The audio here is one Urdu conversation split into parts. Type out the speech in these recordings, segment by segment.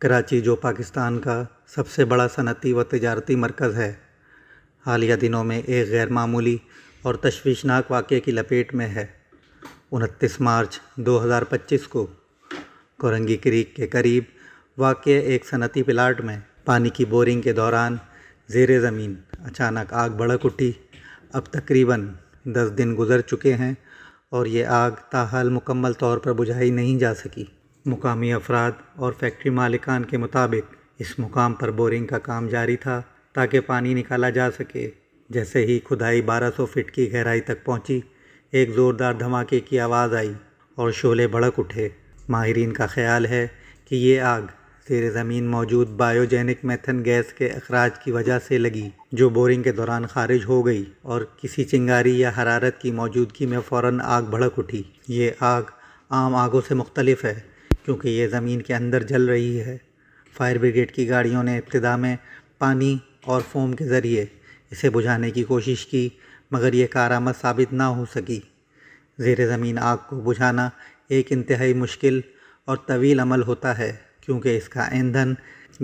کراچی جو پاکستان کا سب سے بڑا صنعتی و تجارتی مرکز ہے، حالیہ دنوں میں ایک غیر معمولی اور تشویشناک واقعے کی لپیٹ میں ہے۔ 29 مارچ 2025 کو کورنگی کریک کے قریب واقع ایک صنعتی پلاٹ میں پانی کی بورنگ کے دوران زیر زمین اچانک آگ بھڑک اٹھی۔ اب تقریباً 10 دن گزر چکے ہیں اور یہ آگ تاحال مکمل طور پر بجھائی نہیں جا سکی۔ مقامی افراد اور فیکٹری مالکان کے مطابق اس مقام پر بورنگ کا کام جاری تھا تاکہ پانی نکالا جا سکے۔ جیسے ہی کھدائی 1200 فٹ کی گہرائی تک پہنچی، ایک زوردار دھماکے کی آواز آئی اور شعلے بھڑک اٹھے۔ ماہرین کا خیال ہے کہ یہ آگ زیر زمین موجود بایوجینک میتھن گیس کے اخراج کی وجہ سے لگی، جو بورنگ کے دوران خارج ہو گئی اور کسی چنگاری یا حرارت کی موجودگی میں فوراً آگ بھڑک اٹھی۔ یہ آگ عام آگوں سے مختلف ہے کیونکہ یہ زمین کے اندر جل رہی ہے۔ فائر بریگیڈ کی گاڑیوں نے ابتدا میں پانی اور فوم کے ذریعے اسے بجھانے کی کوشش کی، مگر یہ کارآمد ثابت نہ ہو سکی۔ زیر زمین آگ کو بجھانا ایک انتہائی مشکل اور طویل عمل ہوتا ہے کیونکہ اس کا ایندھن،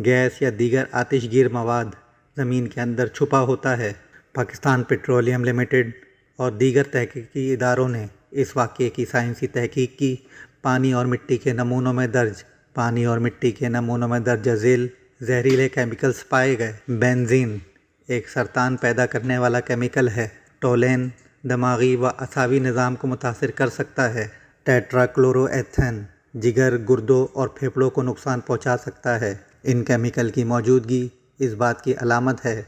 گیس یا دیگر آتش گیر مواد زمین کے اندر چھپا ہوتا ہے۔ پاکستان پیٹرولیم لمیٹڈ اور دیگر تحقیقی اداروں نے اس واقعے کی سائنسی تحقیق کی۔ پانی اور مٹی کے نمونوں میں درج ذیل زہریلے کیمیکلز پائے گئے۔ بینزین ایک سرطان پیدا کرنے والا کیمیکل ہے۔ ٹولین دماغی و اعصابی نظام کو متاثر کر سکتا ہے۔ ٹیٹرا کلورو ایتھین جگر، گردوں اور پھیپھڑوں کو نقصان پہنچا سکتا ہے۔ ان کیمیکل کی موجودگی اس بات کی علامت ہے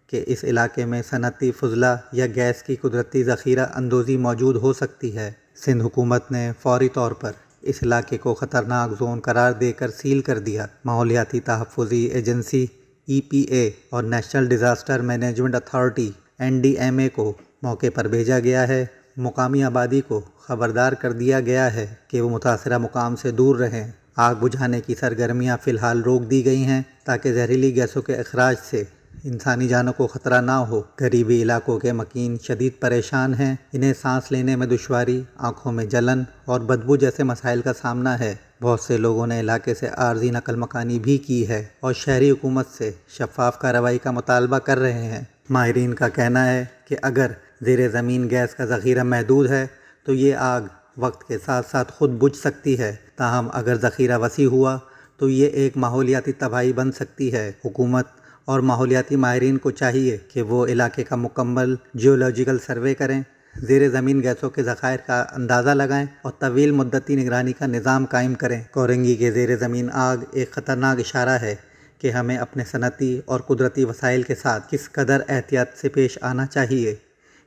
کہ اس علاقے میں صنعتی فضلہ یا گیس کی قدرتی ذخیرہ اندوزی موجود ہو سکتی ہے۔ سندھ حکومت نے فوری طور پر اس علاقے کو خطرناک زون قرار دے کر سیل کر دیا۔ ماحولیاتی تحفظی ایجنسی EPA اور national disaster management authority NDMA کو موقع پر بھیجا گیا ہے۔ مقامی آبادی کو خبردار کر دیا گیا ہے کہ وہ متاثرہ مقام سے دور رہیں۔ آگ بجھانے کی سرگرمیاں فی الحال روک دی گئی ہیں تاکہ زہریلی گیسوں کے اخراج سے انسانی جانوں کو خطرہ نہ ہو۔ قریبی علاقوں کے مکین شدید پریشان ہیں۔ انہیں سانس لینے میں دشواری، آنکھوں میں جلن اور بدبو جیسے مسائل کا سامنا ہے۔ بہت سے لوگوں نے علاقے سے عارضی نقل مکانی بھی کی ہے اور شہری حکومت سے شفاف کارروائی کا مطالبہ کر رہے ہیں۔ ماہرین کا کہنا ہے کہ اگر زیر زمین گیس کا ذخیرہ محدود ہے تو یہ آگ وقت کے ساتھ ساتھ خود بجھ سکتی ہے، تاہم اگر ذخیرہ وسیع ہوا تو یہ ایک ماحولیاتی تباہی بن سکتی ہے۔ حکومت اور ماحولیاتی ماہرین کو چاہیے کہ وہ علاقے کا مکمل جیولوجیکل سروے کریں، زیر زمین گیسوں کے ذخائر کا اندازہ لگائیں اور طویل مدتی نگرانی کا نظام قائم کریں۔ کورنگی کے زیر زمین آگ ایک خطرناک اشارہ ہے کہ ہمیں اپنے صنعتی اور قدرتی وسائل کے ساتھ کس قدر احتیاط سے پیش آنا چاہیے۔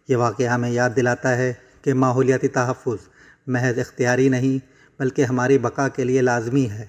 یہ واقعہ ہمیں یاد دلاتا ہے کہ ماحولیاتی تحفظ محض اختیاری نہیں بلکہ ہماری بقا کے لیے لازمی ہے۔